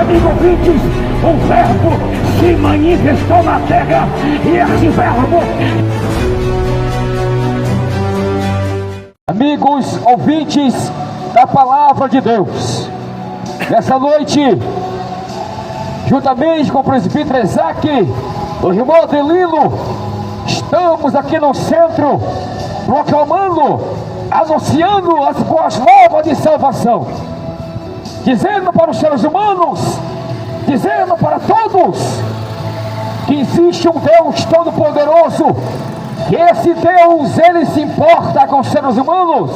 amigos ouvintes, o verbo se manifestou na terra e esse verbo... Amigos ouvintes da Palavra de Deus, nessa noite, juntamente com o presbítero Isaac, o irmão Adelino, estamos aqui no centro, proclamando, anunciando as boas novas de salvação, dizendo para os seres humanos, dizendo para todos, que existe um Deus todo-poderoso, que esse Deus, ele se importa com os seres humanos,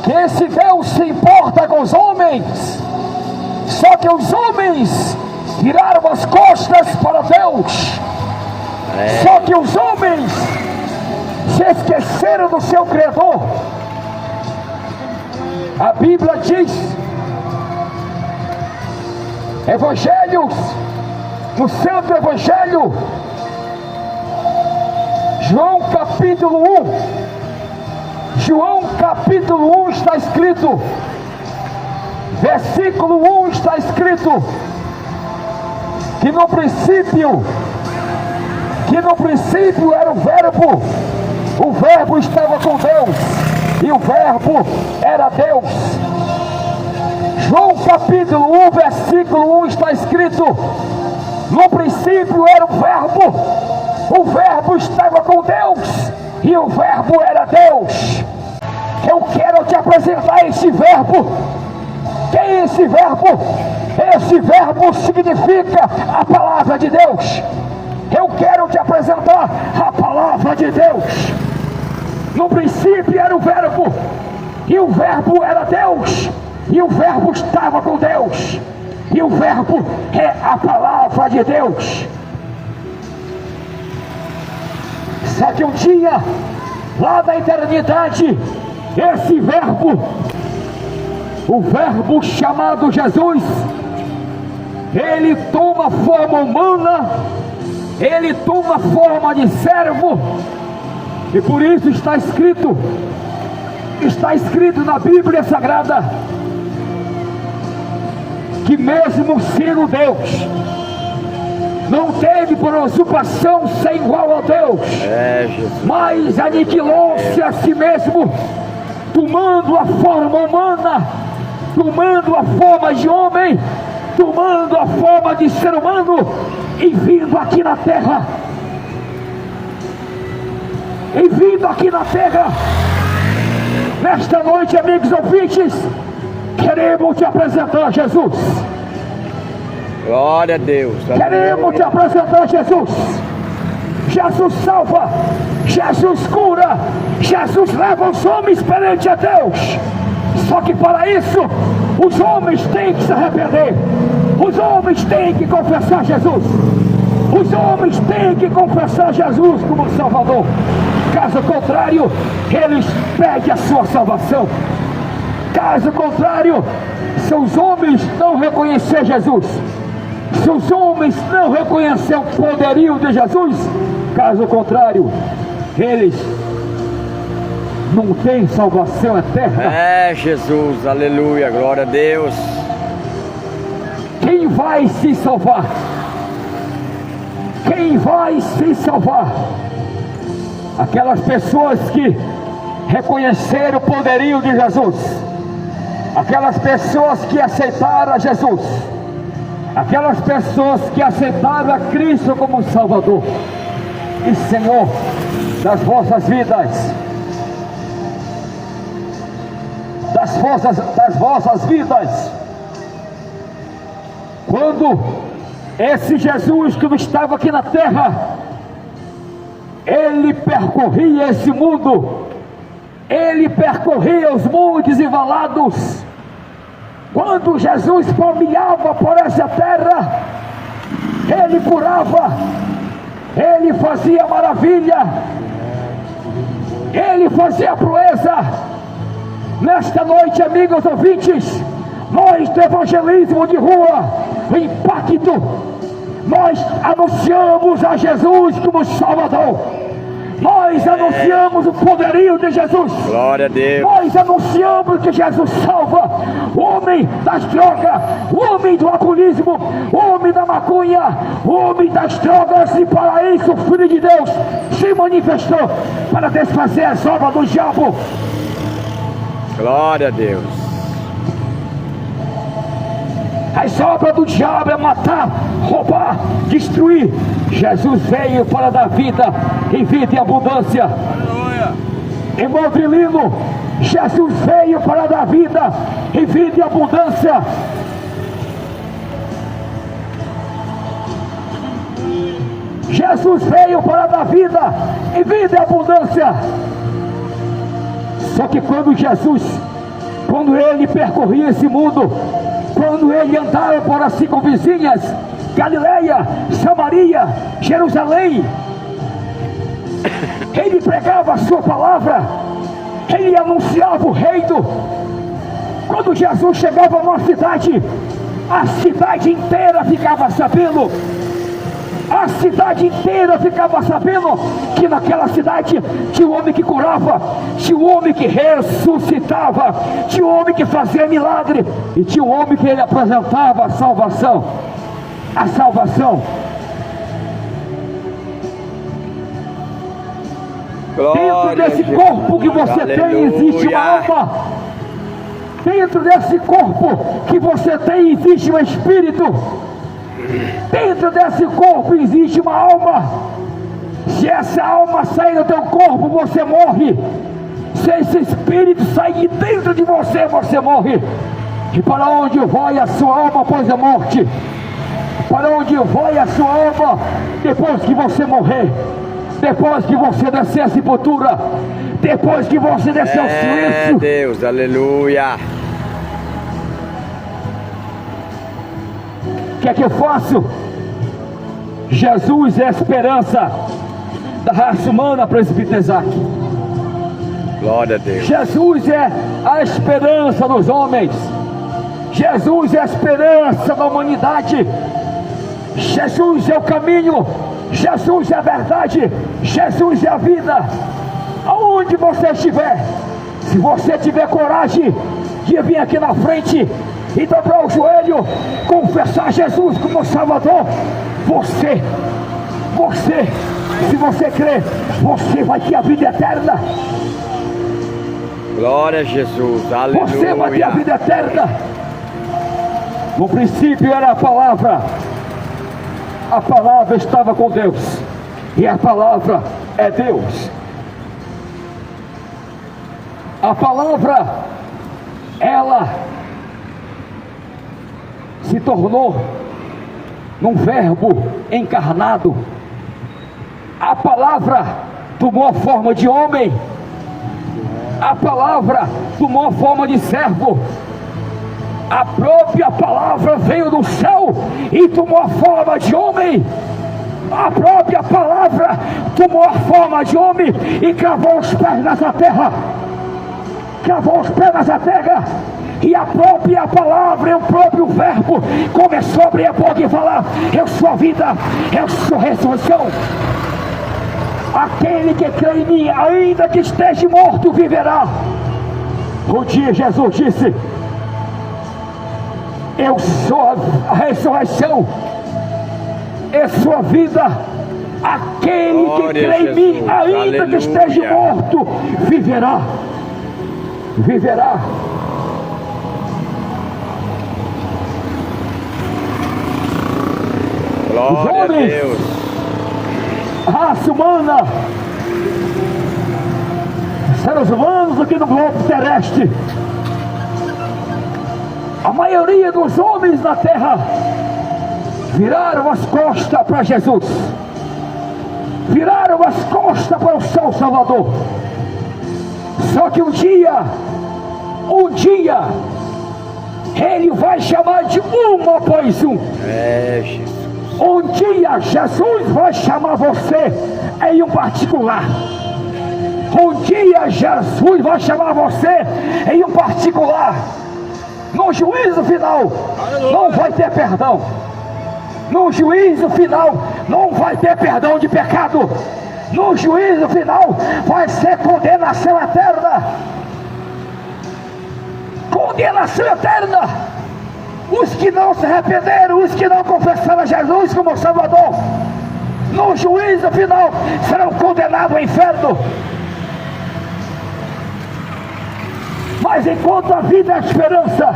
que esse Deus se importa com os homens, só que os homens viraram as costas para Deus, só que os homens se esqueceram do seu Criador. A Bíblia diz, Evangelhos, no Santo Evangelho, João capítulo 1 está escrito, versículo 1 está escrito, que no princípio era o verbo estava com Deus, e o verbo era Deus. João capítulo 1, versículo 1 está escrito, no princípio era o verbo estava com Deus, e o verbo era Deus. Eu quero te apresentar esse verbo. Quem é esse verbo? Esse verbo significa a palavra de Deus. Eu quero te apresentar a palavra de Deus. No princípio era o verbo, e o verbo era Deus, e o verbo estava com Deus, e o verbo é a palavra de Deus. Só que um dia, lá na eternidade, esse verbo, o verbo chamado Jesus, ele toma forma humana, ele toma forma de servo, e por isso está escrito na Bíblia Sagrada, que mesmo sendo Deus, não teve por usurpação ser igual a Deus, mas aniquilou-se a si mesmo, tomando a forma humana, tomando a forma de homem, tomando a forma de ser humano, e vindo aqui na terra, nesta noite, amigos ouvintes, queremos te apresentar Jesus. Glória a Deus. Queremos te apresentar Jesus. Jesus salva, Jesus cura, Jesus leva os homens perante a Deus. Só que para isso, os homens têm que se arrepender, os homens têm que confessar Jesus, os homens têm que confessar Jesus como Salvador. Caso contrário, eles perdem a sua salvação. Caso contrário, se os homens não reconhecer Jesus, se os homens não reconhecer o poderio de Jesus, caso contrário, eles não têm salvação eterna. Jesus, aleluia, glória a Deus. Quem vai se salvar? Quem vai se salvar? Aquelas pessoas que reconheceram o poderio de Jesus, aquelas pessoas que aceitaram a Jesus, aquelas pessoas que aceitaram a Cristo como Salvador e Senhor das vossas vidas, das vossas vidas. Quando esse Jesus que estava aqui na terra, ele percorria esse mundo, ele percorria os montes e valados. Quando Jesus palmeava por essa terra, ele curava, ele fazia maravilha, ele fazia proeza. Nesta noite, amigos ouvintes, nós do evangelismo de rua, o Impacto, nós anunciamos a Jesus como Salvador. Nós anunciamos o poderio de Jesus. Glória a Deus. Nós anunciamos que Jesus salva o homem das drogas, o homem do alcoolismo, o homem da maconha, o homem das drogas. E para isso o Filho de Deus se manifestou para desfazer as obras do diabo. Glória a Deus. As obras do diabo é matar, roubar, destruir. Jesus veio para dar vida e vida em abundância. Em Modrilino, Jesus veio para dar vida e vida em abundância. Jesus veio para dar vida e vida em abundância. Só que quando ele percorria esse mundo, quando ele andava por as circunvizinhas, Galileia, Samaria, Jerusalém, ele pregava a sua palavra, ele anunciava o reino. Quando Jesus chegava numa cidade, a cidade inteira ficava sabendo. A cidade inteira ficava sabendo que naquela cidade tinha um homem que curava, tinha um homem que ressuscitava, tinha um homem que fazia milagre, e tinha um homem que ele apresentava a salvação. A salvação. Dentro desse corpo que você tem existe uma alma. Dentro desse corpo que você tem existe um espírito. Dentro desse corpo existe uma alma. Se essa alma sair do teu corpo, você morre. Se esse espírito sair de dentro de você, você morre. E para onde vai a sua alma após a morte? Para onde vai a sua alma depois que você morrer? Depois que você descer a sepultura? Depois que você descer o silêncio? Deus, aleluia. O que é que eu faço? Jesus é a esperança da raça humana, presbítero Isaac. Glória a Deus. Jesus é a esperança dos homens. Jesus é a esperança da humanidade. Jesus é o caminho. Jesus é a verdade. Jesus é a vida. Aonde você estiver, se você tiver coragem de vir aqui na frente e dobrar o joelho, confessar Jesus como Salvador, se você crer, você vai ter a vida eterna. Glória a Jesus, aleluia. Você vai ter a vida eterna. No princípio era a palavra estava com Deus, e a palavra é Deus. A palavra, ela se tornou num verbo encarnado. A palavra tomou a forma de homem. A palavra tomou a forma de servo. A própria palavra veio do céu e tomou a forma de homem. A própria palavra tomou a forma de homem e cravou os pés nessa terra. Cravou os pés nessa terra. E a própria palavra, o próprio verbo começou a abrir a boca e falar: eu sou a vida, eu sou a ressurreição. Aquele que crê em mim, ainda que esteja morto, viverá. Um dia Jesus disse: eu sou a ressurreição, eu sou a vida. Aquele que crê em mim, ainda que esteja morto, viverá. Viverá. Glória a Deus. Raça humana, seres humanos aqui no globo terrestre, a maioria dos homens na terra viraram as costas para Jesus, viraram as costas para o seu Salvador. Só que um dia ele vai chamar de um após um. Jesus. Um dia Jesus vai chamar você em um particular. Um dia Jesus vai chamar você em um particular. No juízo final não vai ter perdão. No juízo final não vai ter perdão de pecado. no juízo final vai ser condenação eterna. Condenação eterna. Os que não se arrependeram, os que não confessaram a Jesus como Salvador, no juízo final serão condenados ao inferno. Mas enquanto a vida há esperança,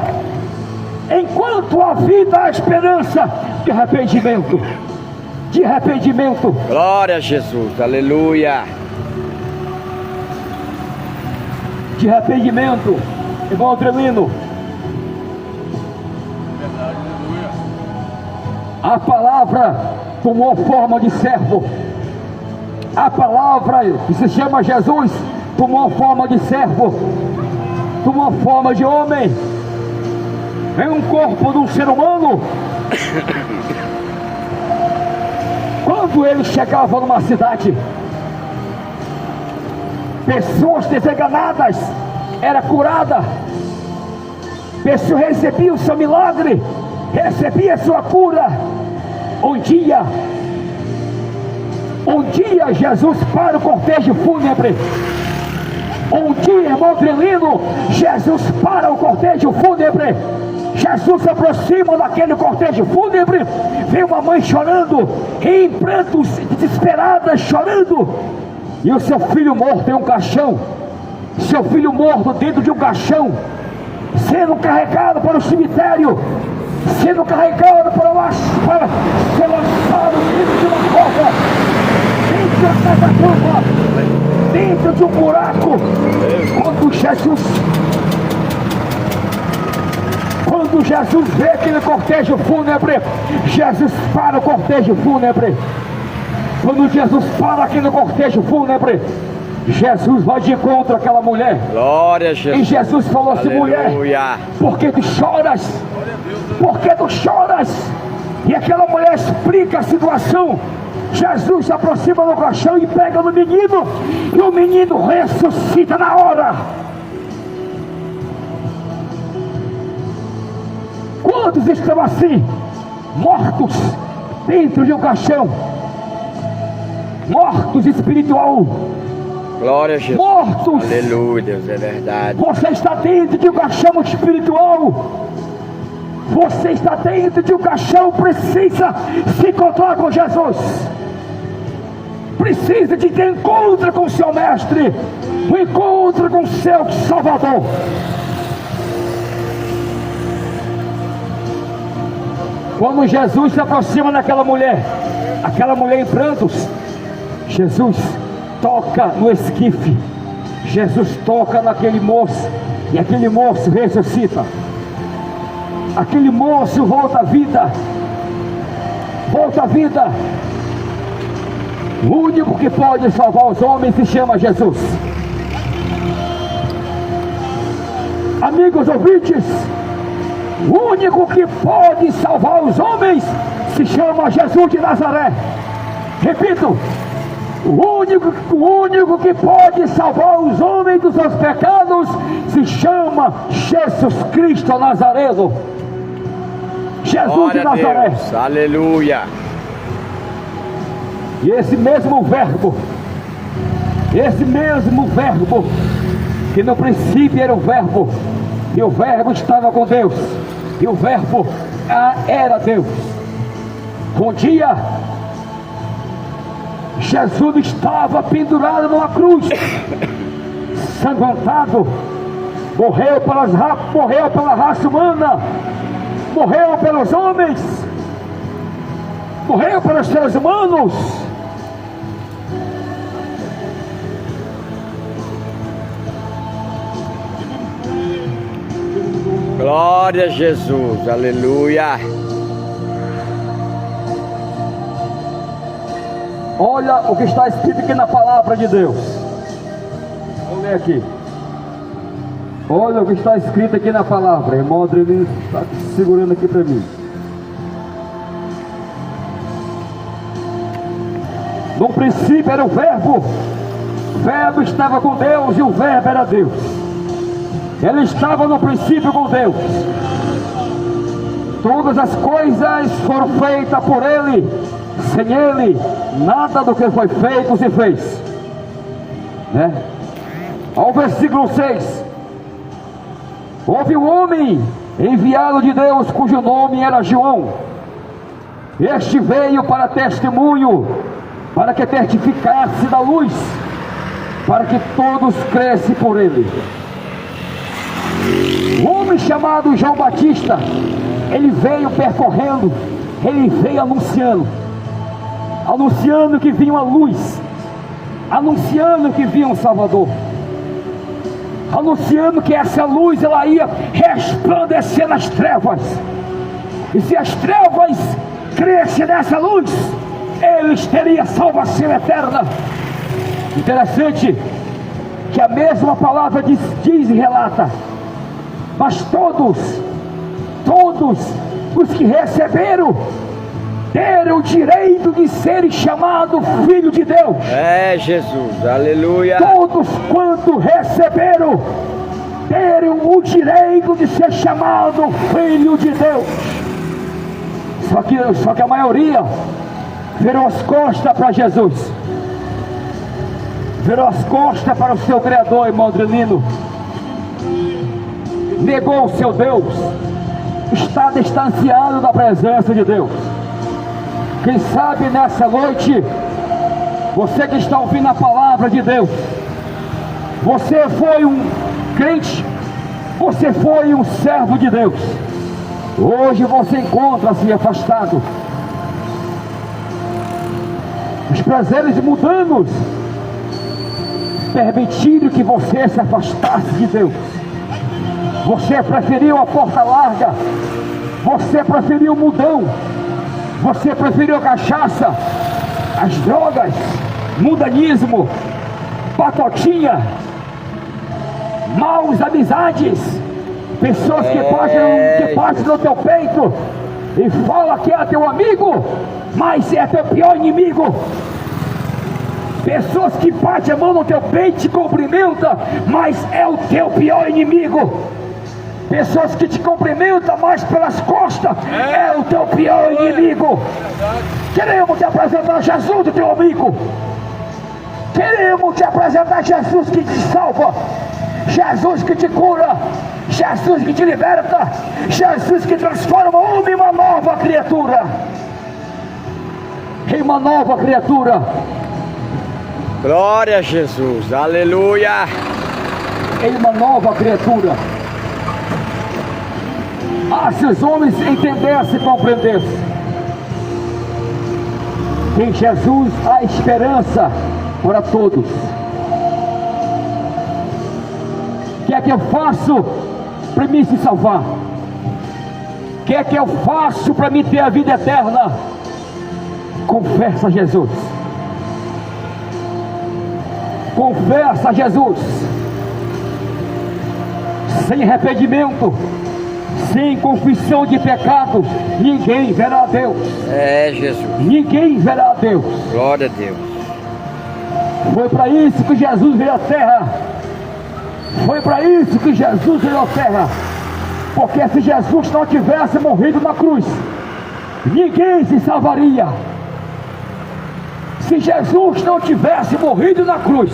enquanto a vida há esperança de arrependimento, de arrependimento. Glória a Jesus, aleluia. De arrependimento, irmão Adriano. A palavra tomou forma de servo. A palavra que se chama Jesus tomou forma de servo, tomou forma de homem, em um corpo de um ser humano. Quando ele chegava numa cidade, pessoas desenganadas eram curadas, pessoas recebiam o seu milagre, recebiam a sua cura. Um dia Jesus para o cortejo fúnebre. Um dia, irmão Adriano, Jesus para o cortejo fúnebre. Jesus se aproxima daquele cortejo fúnebre. Vê uma mãe chorando, em prantos, desesperada, chorando. E o seu filho morto em um caixão. Seu filho morto dentro de um caixão, sendo carregado para o cemitério, sendo carregado para ser lançado dentro de uma cova, dentro de uma catacumba, dentro de um buraco. Quando Jesus vê aquele cortejo fúnebre, Jesus para o cortejo fúnebre. Quando Jesus para aquele cortejo fúnebre, Jesus vai de encontro àquela mulher. Glória a Jesus. E Jesus falou assim: mulher, por que tu choras? Por que tu choras? E aquela mulher explica a situação. Jesus se aproxima do caixão e pega no menino, e o menino ressuscita na hora. Quantos estão assim, mortos dentro de um caixão, mortos espiritual? Glória a Jesus. Mortos. Aleluia, Deus, é verdade. Você está dentro de um caixão espiritual. Você está dentro de um caixão, precisa se encontrar com Jesus. Precisa de ter encontro com o seu mestre, um encontro com o seu Salvador. Quando Jesus se aproxima daquela mulher, aquela mulher em prantos, Jesus toca no esquife, Jesus toca naquele moço, e aquele moço ressuscita. Aquele moço volta à vida, volta à vida. O único que pode salvar os homens se chama Jesus. Amigos ouvintes, o único que pode salvar os homens se chama Jesus de Nazaré. Repito, o único que pode salvar os homens dos seus pecados se chama Jesus Cristo Nazareno. Jesus Glória de Nazaré. Deus. Aleluia. E esse mesmo verbo, que no princípio era o verbo, e o verbo estava com Deus, e o verbo era Deus. Um dia, Jesus estava pendurado numa cruz, sanguentado, morreu pela raça humana, morreu pelos homens, morreu pelos seres humanos. Glória a Jesus, aleluia. Olha o que está escrito aqui na palavra de Deus. Vou ler aqui. Olha o que está escrito aqui na palavra. Irmão Adriano está segurando aqui para mim. No princípio era o verbo estava com Deus e o verbo era Deus. Ele estava no princípio com Deus. Todas as coisas foram feitas por Ele. Sem Ele, nada do que foi feito se fez, né? Ao versículo 6. Houve um homem enviado de Deus, cujo nome era João. Este veio para testemunho, para que testificasse da luz, para que todos crescem por ele. Um homem chamado João Batista, ele veio percorrendo, ele veio anunciando que vinha uma luz, anunciando que vinha um Salvador, anunciando que essa luz ela ia resplandecer nas trevas, e se as trevas crescem nessa luz, eles teriam salvação eterna. Interessante que a mesma palavra diz e relata, mas todos os que receberam, deram o direito de serem chamados filho de Deus. É Jesus, aleluia. Todos quanto receberam, deram o direito de ser chamado filho de Deus. Só que a maioria virou as costas para Jesus, virou as costas para o seu Criador, irmão Adriano. Negou o seu Deus, está distanciado da presença de Deus. Quem sabe nessa noite, você que está ouvindo a palavra de Deus, você foi um crente, você foi um servo de Deus, hoje você encontra-se afastado. Os prazeres mundanos permitiram que você se afastasse de Deus. Você preferiu a porta larga, você preferiu o mundão, você preferiu a cachaça, as drogas, mundanismo, patotinha, maus amizades, pessoas que passam no teu peito e falam que é teu amigo, mas é teu pior inimigo. Pessoas que batem a mão no teu peito e te cumprimentam, mas é o teu pior inimigo. Pessoas que te cumprimentam, mas pelas costas, é o teu pior inimigo. Queremos te apresentar Jesus, o teu amigo. Queremos te apresentar Jesus que te salva, Jesus que te cura, Jesus que te liberta, Jesus que transforma o homem em uma nova criatura. Em uma nova criatura. Glória a Jesus, aleluia. Em uma nova criatura. Se os homens entendessem e compreendessem, em Jesus há esperança para todos. O que é que eu faço para me se salvar? O que é que eu faço para me ter a vida eterna? Confessa a Jesus. Confessa a Jesus. Sem arrependimento, sem confissão de pecado, ninguém verá a Deus. É Jesus. Ninguém verá a Deus. Glória a Deus. Foi para isso que Jesus veio à terra. Foi para isso que Jesus veio à terra. Porque se Jesus não tivesse morrido na cruz, ninguém se salvaria. Se Jesus não tivesse morrido na cruz,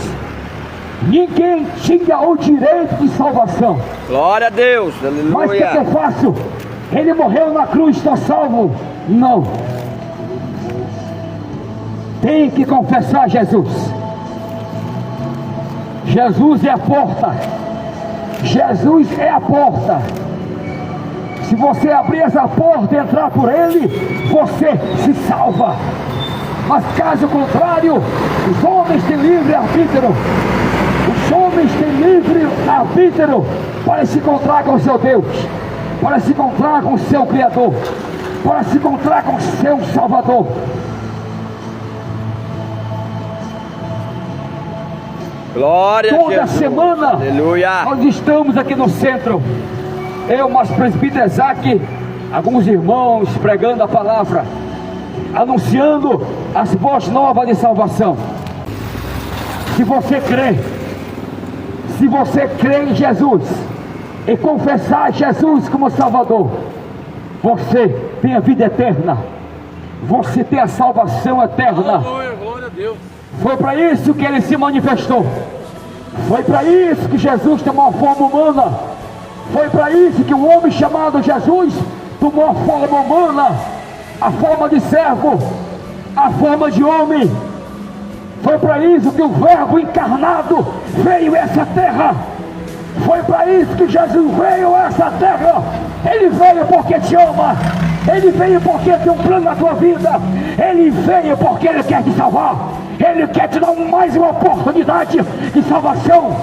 ninguém tinha o direito de salvação. Glória a Deus, aleluia. Mas o que eu faço? Ele morreu na cruz, está salvo? Não. Tem que confessar Jesus. Jesus é a porta. Jesus é a porta. Se você abrir essa porta e entrar por ele, você se salva. Mas caso contrário, os homens têm livre arbítrio. Os homens têm livre arbítrio para se encontrar com o seu Deus, para se encontrar com o seu Criador, para se encontrar com o seu Salvador. Glória a Jesus. Toda semana, aleluia. Nós estamos aqui no centro. Eu, mas presbítero Isaac, alguns irmãos pregando a palavra, anunciando as boas novas de salvação. Se você crê em Jesus e confessar Jesus como Salvador, você tem a vida eterna. você ter a salvação eterna. Aleluia, glória a Deus. Foi para isso que ele se manifestou. Foi para isso que Jesus tomou a forma humana. Foi para isso que o homem chamado Jesus tomou a forma humana, a forma de servo, a forma de homem. Foi para isso que o Verbo encarnado veio a essa terra. Foi para isso que Jesus veio a essa terra. Ele veio porque te ama. Ele veio porque tem um plano na tua vida. Ele veio porque Ele quer te salvar. Ele quer te dar mais uma oportunidade de salvação.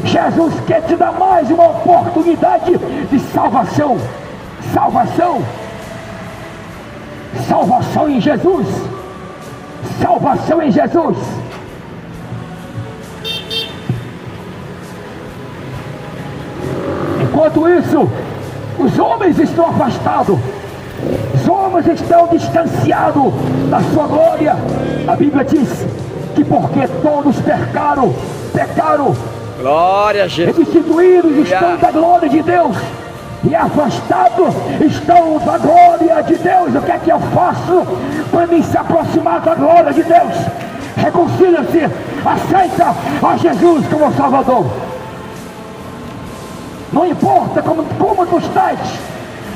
Jesus quer te dar mais uma oportunidade de salvação. Salvação. Salvação em Jesus. Salvação em Jesus. Enquanto isso, os homens estão afastados. Os homens estão distanciados da sua glória. A Bíblia diz que porque todos pecaram, Glória a Jesus. destituídos estão da glória de Deus e afastados estão da glória de Deus. O que é que eu faço para me se aproximar da glória de Deus? Reconcilia-se, aceita a Jesus como Salvador. Não importa como tu estás,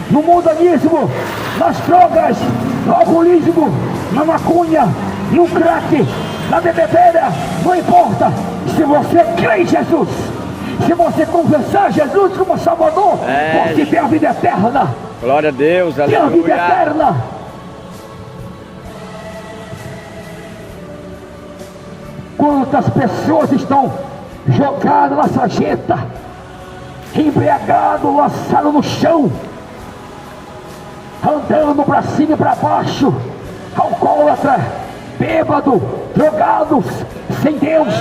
no mundanismo, nas drogas, no alcoolismo, na maconha, no crack, na bebedeira, não importa. Se você crê em Jesus, se você confessar Jesus como Salvador, você tem a vida eterna. Glória a Deus, Tem a vida aleluia. eterna. Quantas pessoas estão jogadas na sarjeta, embriagado, lançado no chão, andando para cima e para baixo, alcoólatra, bêbado, drogados, sem Deus,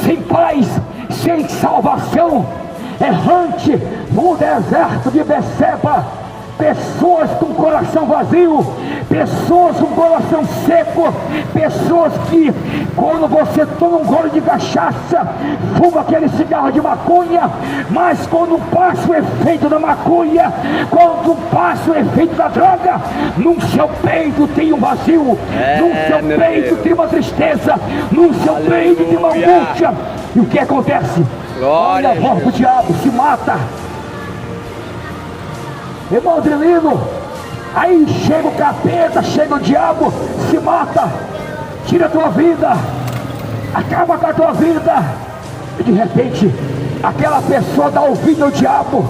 sem paz, sem salvação, errante no deserto de Beceba. Pessoas com coração vazio, pessoas com coração seco, pessoas que quando você toma um gole de cachaça, fuma aquele cigarro de maconha, mas quando passa o efeito da maconha, quando passa o efeito da droga, no seu peito tem um vazio, no seu peito tem uma tristeza, no seu peito tem uma angústia. E o que acontece? Glória Olha a voz do diabo, se mata. Irmão Adrilino, aí chega o capeta, chega o diabo, se mata, tira a tua vida, acaba com a tua vida. E de repente, aquela pessoa dá ouvido ao diabo,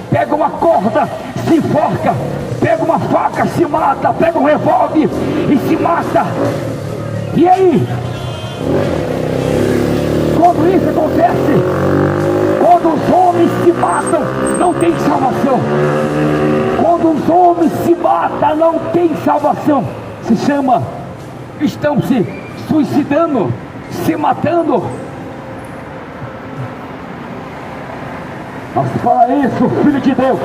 pega uma corda, se enforca, pega uma faca, se mata, pega um revólver e se mata. E aí, quando isso acontece, quando os homens se matam, não tem salvação. Quando os homens se matam, não tem salvação. Se chama, estão se suicidando, se matando. Mas para isso, o Filho de Deus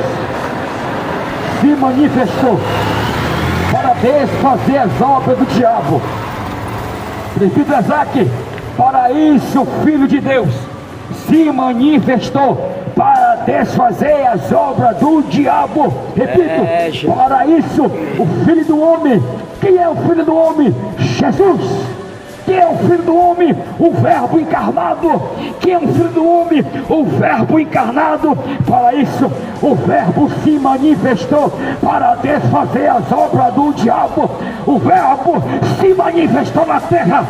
se manifestou para desfazer as obras do diabo. Repito, Isaac, para isso o Filho de Deus se manifestou para desfazer as obras do diabo. Repito, para isso o Filho do Homem. Quem é o Filho do Homem? Jesus. Quem é o Filho do Homem? O Verbo encarnado. Quem é o Filho do Homem? O Verbo encarnado. Para isso o Verbo se manifestou para desfazer as obras do diabo. O Verbo se manifestou na terra.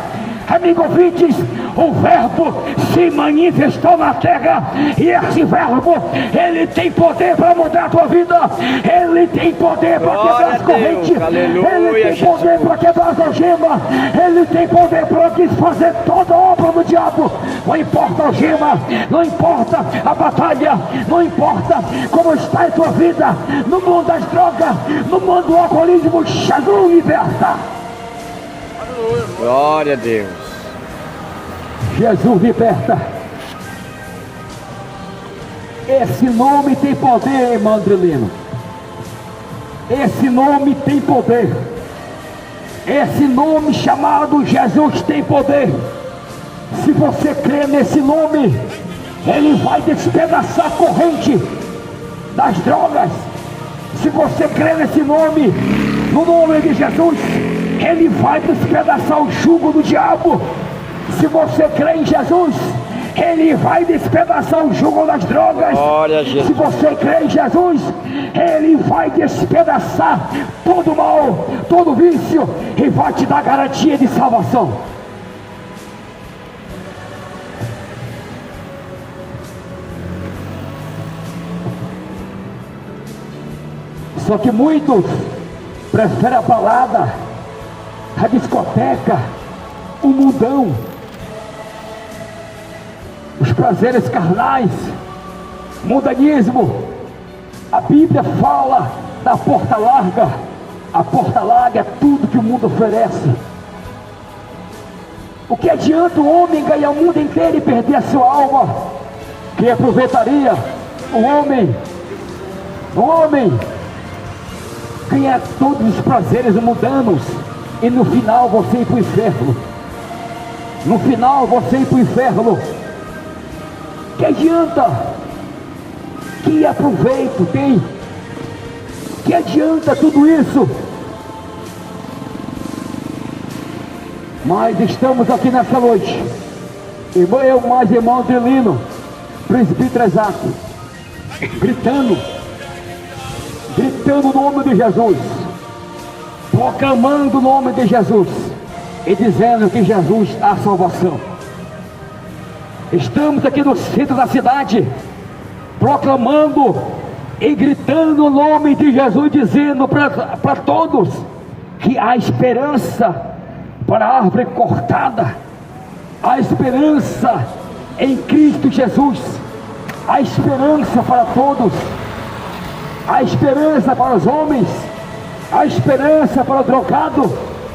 Amigo ouvintes, o Verbo se manifestou na terra, e esse Verbo, ele tem poder para mudar a tua vida, ele tem poder para quebrar as correntes, ele tem poder para quebrar as algemas, ele tem poder para desfazer toda a obra do diabo. Não importa a algema, não importa a batalha, não importa como está a tua vida, no mundo das drogas, no mundo do alcoolismo, Jesus liberta. Glória a Deus. Jesus liberta. Esse nome tem poder, irmão Adrilino. Esse nome tem poder. Esse nome chamado Jesus tem poder. Se você crê nesse nome, ele vai despedaçar a corrente das drogas. Se você crê nesse nome, no nome de Jesus, Ele vai despedaçar o jugo do diabo. Se você crê em Jesus, Ele vai despedaçar o jugo das drogas. Glória a Jesus. Se você crê em Jesus, Ele vai despedaçar todo mal, todo vício, e vai te dar garantia de salvação. Só que muitos preferem a balada, a discoteca, o mundão, os prazeres carnais, mundanismo. A Bíblia fala da porta larga. A porta larga é tudo que o mundo oferece. O que adianta o homem ganhar o mundo inteiro e perder a sua alma? Que aproveitaria o homem ganhar todos os prazeres mundanos e no final você ir para o inferno. No final você ir para o inferno. Que adianta? Que aproveito tem? Que adianta tudo isso? Mas estamos aqui nessa noite, eu mais irmão Adelino, presbítero Isaac, gritando o nome de Jesus, proclamando o nome de Jesus e dizendo que Jesus é a salvação. Estamos aqui no centro da cidade, proclamando e gritando o nome de Jesus, dizendo para todos que há esperança para a árvore cortada, há esperança em Cristo Jesus, há esperança para todos, há esperança para os homens, há esperança para o drogado,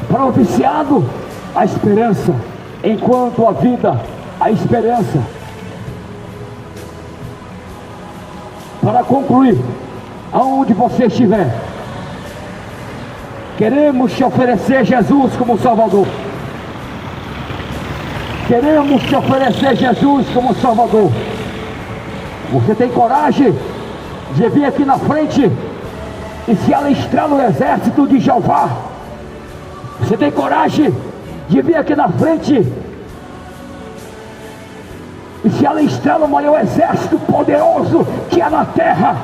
para o viciado, há esperança enquanto a vida, há esperança. Para concluir, aonde você estiver, queremos te oferecer Jesus como Salvador. Queremos te oferecer Jesus como Salvador. Você tem coragem de vir aqui na frente e se alistrar no exército de Jeová? Você tem coragem de vir aqui na frente e se alistrar no maior exército poderoso que há na terra?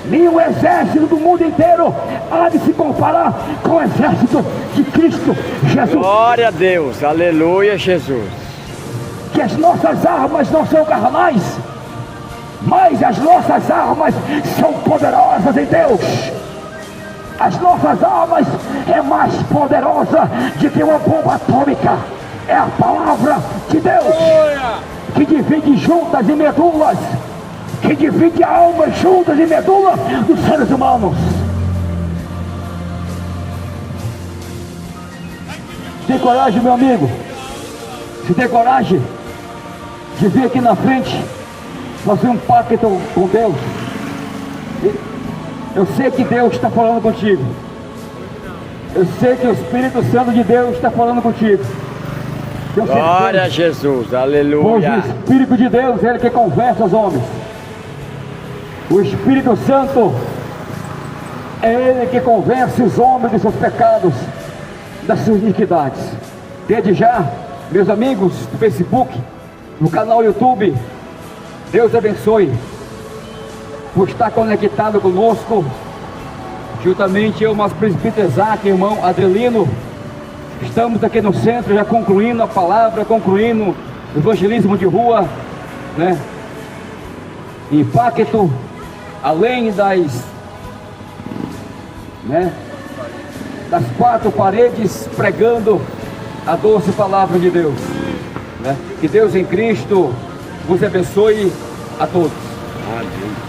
Nenhum exército do mundo inteiro há de se comparar com o exército de Cristo Jesus. Glória a Deus, aleluia, Jesus. Que as nossas armas não são carnais, mas as nossas armas são poderosas em Deus. As nossas armas é mais poderosa do que uma bomba atômica. É a palavra de Deus que divide juntas e medulas, que divide a alma juntas e medula dos seres humanos. Tem coragem, meu amigo? Se tem coragem de vir aqui na frente fazer um pacto com Deus? Eu sei que Deus está falando contigo. Eu sei que o Espírito Santo de Deus está falando contigo. Glória a Jesus, Pois aleluia. o Espírito de Deus é Ele que conversa aos homens. O Espírito Santo é Ele que convence os homens dos seus pecados, das suas iniquidades. Desde já, meus amigos do Facebook, no canal YouTube, Deus abençoe por estar conectado conosco, juntamente eu, mas presbítero Isaac, irmão Adelino. Estamos aqui no centro, já concluindo a palavra, concluindo o evangelismo de rua, né? Impacto, além das quatro paredes, pregando a doce palavra de Deus, né? Que Deus em Cristo vos abençoe a todos. Amém.